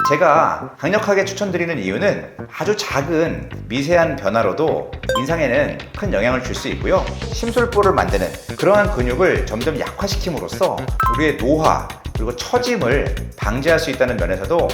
제가 강력하게 추천드리는 이유는 아주 작은 미세한 변화로도 인상에는 큰 영향을 줄 수 있고요. 심술보를 만드는 그러한 근육을 점점 약화시킴으로써 우리의 노화 그리고 처짐을 방지할 수 있다는 면에서도.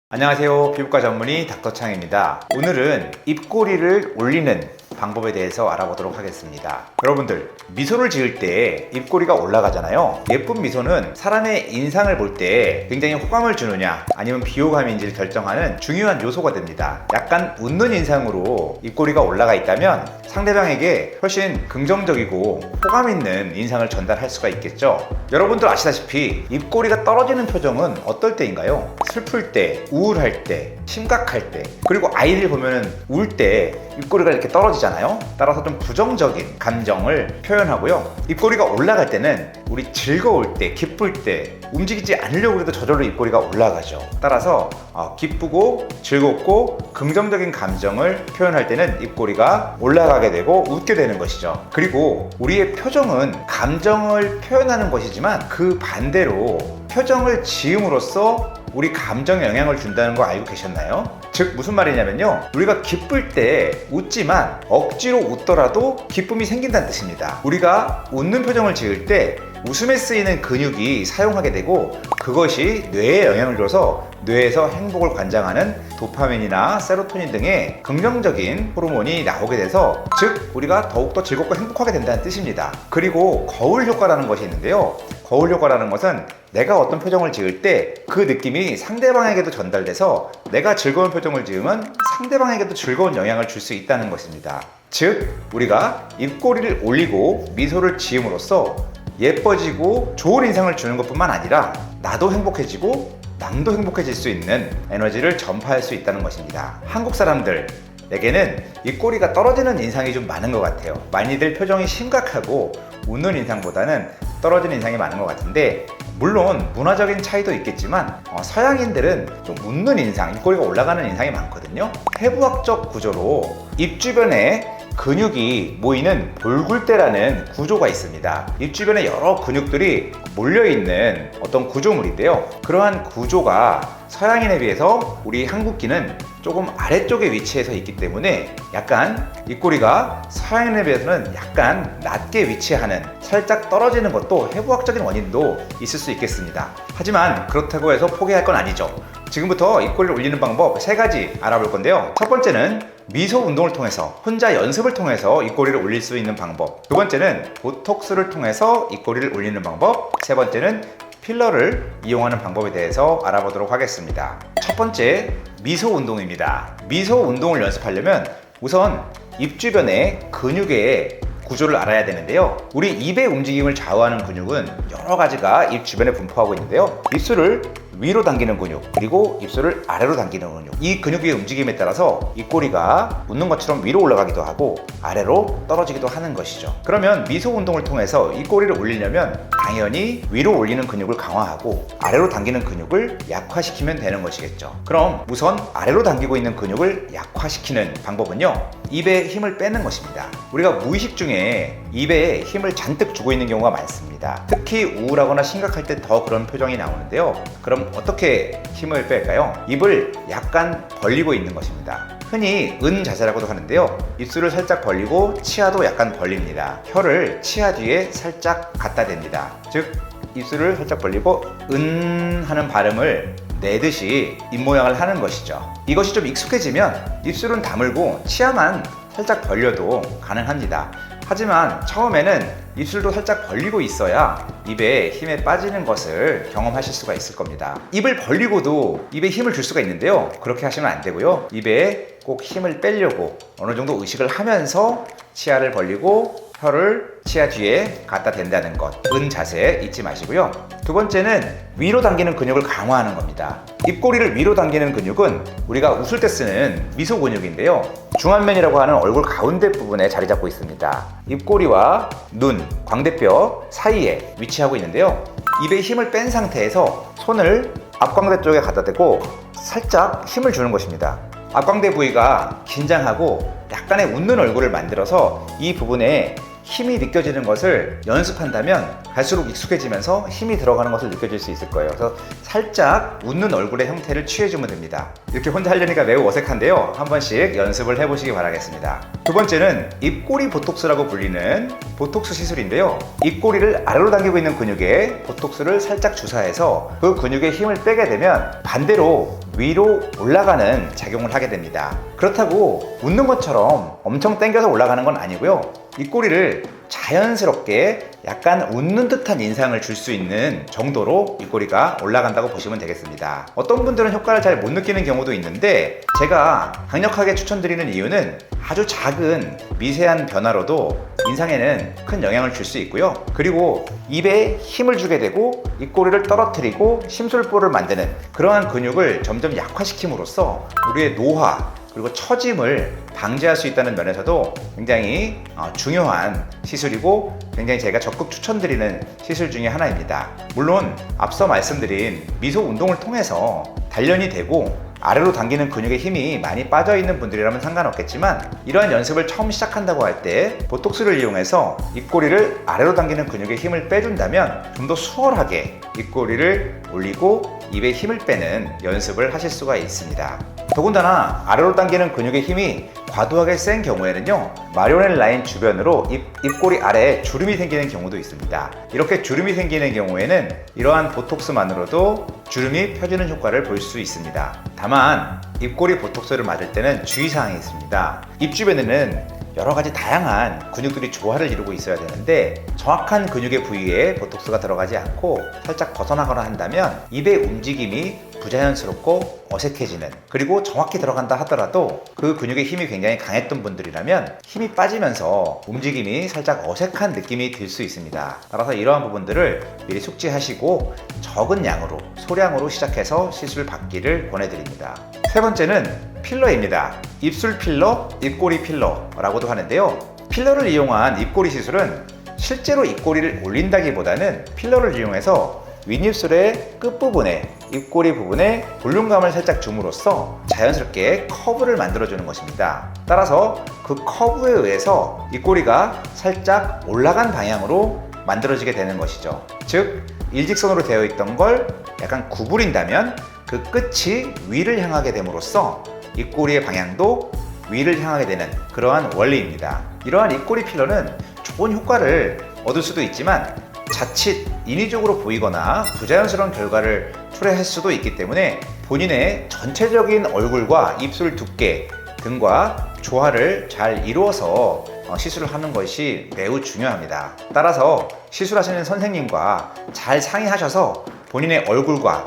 안녕하세요, 피부과 전문의 닥터창입니다. 오늘은 입꼬리를 올리는 방법에 대해서 알아보도록 하겠습니다. 여러분들, 미소를 지을 때 입꼬리가 올라가잖아요. 예쁜 미소는 사람의 인상을 볼 때 굉장히 호감을 주느냐 아니면 비호감인지를 결정하는 중요한 요소가 됩니다. 약간 웃는 인상으로 입꼬리가 올라가 있다면 상대방에게 훨씬 긍정적이고 호감 있는 인상을 전달할 수가 있겠죠. 여러분들 아시다시피 입꼬리가 떨어지는 표정은 어떨 때인가요? 슬플 때, 우울할 때, 심각할 때, 그리고 아이들 보면은 울 때 입꼬리가 이렇게 떨어지잖아요. 따라서 좀 부정적인 감정을 표현하고요. 입꼬리가 올라갈 때는 우리 즐거울 때, 기쁠 때 움직이지 않으려고 해도 저절로 입꼬리가 올라가죠. 따라서 기쁘고 즐겁고 긍정적인 감정을 표현할 때는 입꼬리가 올라가게 되고 웃게 되는 것이죠. 그리고 우리의 표정은 감정을 표현하는 것이지만 그 반대로 표정을 지음으로써 우리 감정에 영향을 준다는 거 알고 계셨나요? 즉 무슨 말이냐면요, 우리가 기쁠 때 웃지만 억지로 웃더라도 기쁨이 생긴다는 뜻입니다. 우리가 웃는 표정을 지을 때 웃음에 쓰이는 근육이 사용하게 되고 그것이 뇌에 영향을 줘서 뇌에서 행복을 관장하는 도파민이나 세로토닌 등의 긍정적인 호르몬이 나오게 돼서 즉 우리가 더욱더 즐겁고 행복하게 된다는 뜻입니다. 그리고 거울 효과라는 것이 있는데요, 거울 효과라는 것은 내가 어떤 표정을 지을 때 그 느낌이 상대방에게도 전달돼서 내가 즐거운 표정을 지으면 상대방에게도 즐거운 영향을 줄 수 있다는 것입니다. 즉 우리가 입꼬리를 올리고 미소를 지음으로써 예뻐지고 좋은 인상을 주는 것뿐만 아니라 나도 행복해지고 남도 행복해질 수 있는 에너지를 전파할 수 있다는 것입니다. 한국 사람들에게는 입꼬리가 떨어지는 인상이 좀 많은 것 같아요. 많이들 표정이 심각하고 웃는 인상보다는 떨어지는 인상이 많은 것 같은데, 물론 문화적인 차이도 있겠지만 서양인들은 좀 웃는 인상, 입꼬리가 올라가는 인상이 많거든요. 해부학적 구조로 입 주변에 근육이 모이는 볼굴대라는 구조가 있습니다. 입 주변에 여러 근육들이 몰려있는 어떤 구조물인데요, 그러한 구조가 서양인에 비해서 우리 한국인은 조금 아래쪽에 위치해서 있기 때문에 약간 입꼬리가 서양인에 비해서는 약간 낮게 위치하는, 살짝 떨어지는 것도 해부학적인 원인도 있을 수 있겠습니다. 하지만 그렇다고 해서 포기할 건 아니죠. 지금부터 입꼬리를 올리는 방법 3가지 알아볼 건데요. 첫 번째는 미소 운동을 통해서 혼자 연습을 통해서 입꼬리를 올릴 수 있는 방법, 두 번째는 보톡스를 통해서 입꼬리를 올리는 방법, 세 번째는 필러를 이용하는 방법에 대해서 알아보도록 하겠습니다. 첫 번째, 미소 운동입니다. 미소 운동을 연습하려면 우선 입 주변의 근육의 구조를 알아야 되는데요, 우리 입의 움직임을 좌우하는 근육은 여러 가지가 입 주변에 분포하고 있는데요, 입술을 위로 당기는 근육, 그리고 입술을 아래로 당기는 근육, 이 근육의 움직임에 따라서 입꼬리가 웃는 것처럼 위로 올라가기도 하고 아래로 떨어지기도 하는 것이죠. 그러면 미소 운동을 통해서 입꼬리를 올리려면 당연히 위로 올리는 근육을 강화하고 아래로 당기는 근육을 약화시키면 되는 것이겠죠. 그럼 우선 아래로 당기고 있는 근육을 약화시키는 방법은요, 입에 힘을 빼는 것입니다. 우리가 무의식 중에 입에 힘을 잔뜩 주고 있는 경우가 많습니다. 특히 우울하거나 심각할 때 더 그런 표정이 나오는데요, 그럼 어떻게 힘을 뺄까요? 입을 약간 벌리고 있는 것입니다. 흔히 은 자세라고도 하는데요, 입술을 살짝 벌리고 치아도 약간 벌립니다. 혀를 치아 뒤에 살짝 갖다 댑니다. 즉 입술을 살짝 벌리고 하는 발음을 내듯이 입모양을 하는 것이죠. 이것이 좀 익숙해지면 입술은 다물고 치아만 살짝 벌려도 가능합니다. 하지만 처음에는 입술도 살짝 벌리고 있어야 입에 힘에 빠지는 것을 경험하실 수가 있을 겁니다. 입을 벌리고도 입에 힘을 줄 수가 있는데요, 그렇게 하시면 안 되고요, 입에 꼭 힘을 빼려고 어느 정도 의식을 하면서 치아를 벌리고 혀를 치아 뒤에 갖다 댄다는 것, 은 자세 잊지 마시고요. 두 번째는 위로 당기는 근육을 강화하는 겁니다. 입꼬리를 위로 당기는 근육은 우리가 웃을 때 쓰는 미소 근육인데요, 중안면이라고 하는 얼굴 가운데 부분에 자리 잡고 있습니다. 입꼬리와 눈, 광대뼈 사이에 위치하고 있는데요, 입에 힘을 뺀 상태에서 손을 앞광대 쪽에 갖다 대고 살짝 힘을 주는 것입니다. 앞광대 부위가 긴장하고 약간의 웃는 얼굴을 만들어서 이 부분에 힘이 느껴지는 것을 연습한다면 갈수록 익숙해지면서 힘이 들어가는 것을 느껴질 수 있을 거예요. 그래서 살짝 웃는 얼굴의 형태를 취해주면 됩니다. 이렇게 혼자 하려니까 매우 어색한데요. 한 번씩 연습을 해보시기 바라겠습니다. 두 번째는 입꼬리 보톡스라고 불리는 보톡스 시술인데요. 입꼬리를 아래로 당기고 있는 근육에 보톡스를 살짝 주사해서 그 근육에 힘을 빼게 되면 반대로 위로 올라가는 작용을 하게 됩니다. 그렇다고 웃는 것처럼 엄청 당겨서 올라가는 건 아니고요. 입꼬리를 자연스럽게 약간 웃는 듯한 인상을 줄 수 있는 정도로 입꼬리가 올라간다고 보시면 되겠습니다. 어떤 분들은 효과를 잘 못 느끼는 경우도 있는데 제가 강력하게 추천드리는 이유는 아주 작은 미세한 변화로도 인상에는 큰 영향을 줄 수 있고요. 그리고 입에 힘을 주게 되고 입꼬리를 떨어뜨리고 심술보를 만드는 그러한 근육을 점점 약화시킴으로써 우리의 노화 그리고 처짐을 방지할 수 있다는 면에서도 굉장히 중요한 시술이고 굉장히 제가 적극 추천드리는 시술 중에 하나입니다. 물론 앞서 말씀드린 미소 운동을 통해서 단련이 되고 아래로 당기는 근육에 힘이 많이 빠져있는 분들이라면 상관없겠지만 이러한 연습을 처음 시작한다고 할 때 보톡스를 이용해서 입꼬리를 아래로 당기는 근육에 힘을 빼준다면 좀 더 수월하게 입꼬리를 올리고 입에 힘을 빼는 연습을 하실 수가 있습니다. 더군다나 아래로 당기는 근육의 힘이 과도하게 센 경우에는요, 마리오넷 라인 주변으로 입꼬리 아래에 주름이 생기는 경우도 있습니다. 이렇게 주름이 생기는 경우에는 이러한 보톡스만으로도 주름이 펴지는 효과를 볼 수 있습니다. 다만 입꼬리 보톡스를 맞을 때는 주의사항이 있습니다. 입 주변에는 여러 가지 다양한 근육들이 조화를 이루고 있어야 되는데 정확한 근육의 부위에 보톡스가 들어가지 않고 살짝 벗어나거나 한다면 입의 움직임이 부자연스럽고 어색해지는, 그리고 정확히 들어간다 하더라도 그 근육의 힘이 굉장히 강했던 분들이라면 힘이 빠지면서 움직임이 살짝 어색한 느낌이 들 수 있습니다. 따라서 이러한 부분들을 미리 숙지하시고 적은 양으로 소량으로 시작해서 시술 받기를 권해드립니다. 세 번째는 필러입니다. 입술 필러, 입꼬리 필러라고도 하는데요. 필러를 이용한 입꼬리 시술은 실제로 입꼬리를 올린다기보다는 필러를 이용해서 윗입술의 끝부분에, 입꼬리 부분에 볼륨감을 살짝 줌으로써 자연스럽게 커브를 만들어주는 것입니다. 따라서 그 커브에 의해서 입꼬리가 살짝 올라간 방향으로 만들어지게 되는 것이죠. 즉, 일직선으로 되어 있던 걸 약간 구부린다면 그 끝이 위를 향하게 됨으로써 입꼬리의 방향도 위를 향하게 되는 그러한 원리입니다. 이러한 입꼬리 필러는 좋은 효과를 얻을 수도 있지만 자칫 인위적으로 보이거나 부자연스러운 결과를 초래할 수도 있기 때문에 본인의 전체적인 얼굴과 입술 두께 등과 조화를 잘 이루어서 시술을 하는 것이 매우 중요합니다. 따라서 시술하시는 선생님과 잘 상의하셔서 본인의 얼굴과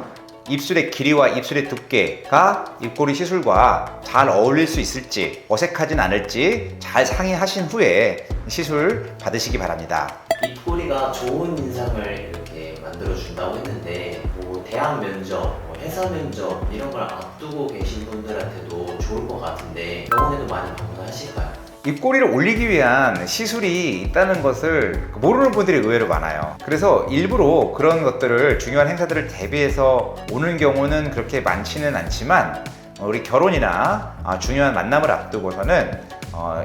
입술의 길이와 입술의 두께가 입꼬리 시술과 잘 어울릴 수 있을지, 어색하진 않을지 잘 상의하신 후에 시술 받으시기 바랍니다. 입꼬리가 좋은 인상을 이렇게 만들어준다고 했는데 대학 면접, 회사 면접 이런 걸 앞두고 계신 분들한테도 좋을 것 같은데 병원에도 많이 방문하실까요? 입꼬리를 올리기 위한 시술이 있다는 것을 모르는 분들이 의외로 많아요. 그래서 일부러 그런 것들을, 중요한 행사들을 대비해서 오는 경우는 그렇게 많지는 않지만 우리 결혼이나 중요한 만남을 앞두고서는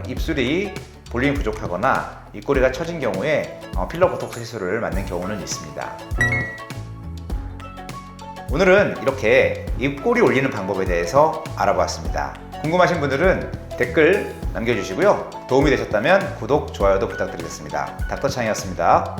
입술이 볼륨이 부족하거나 입꼬리가 처진 경우에 필러 보톡스 시술을 맞는 경우는 있습니다. 오늘은 이렇게 입꼬리 올리는 방법에 대해서 알아보았습니다. 궁금하신 분들은 댓글 남겨주시고요. 도움이 되셨다면 구독, 좋아요도 부탁드리겠습니다. 닥터창이었습니다.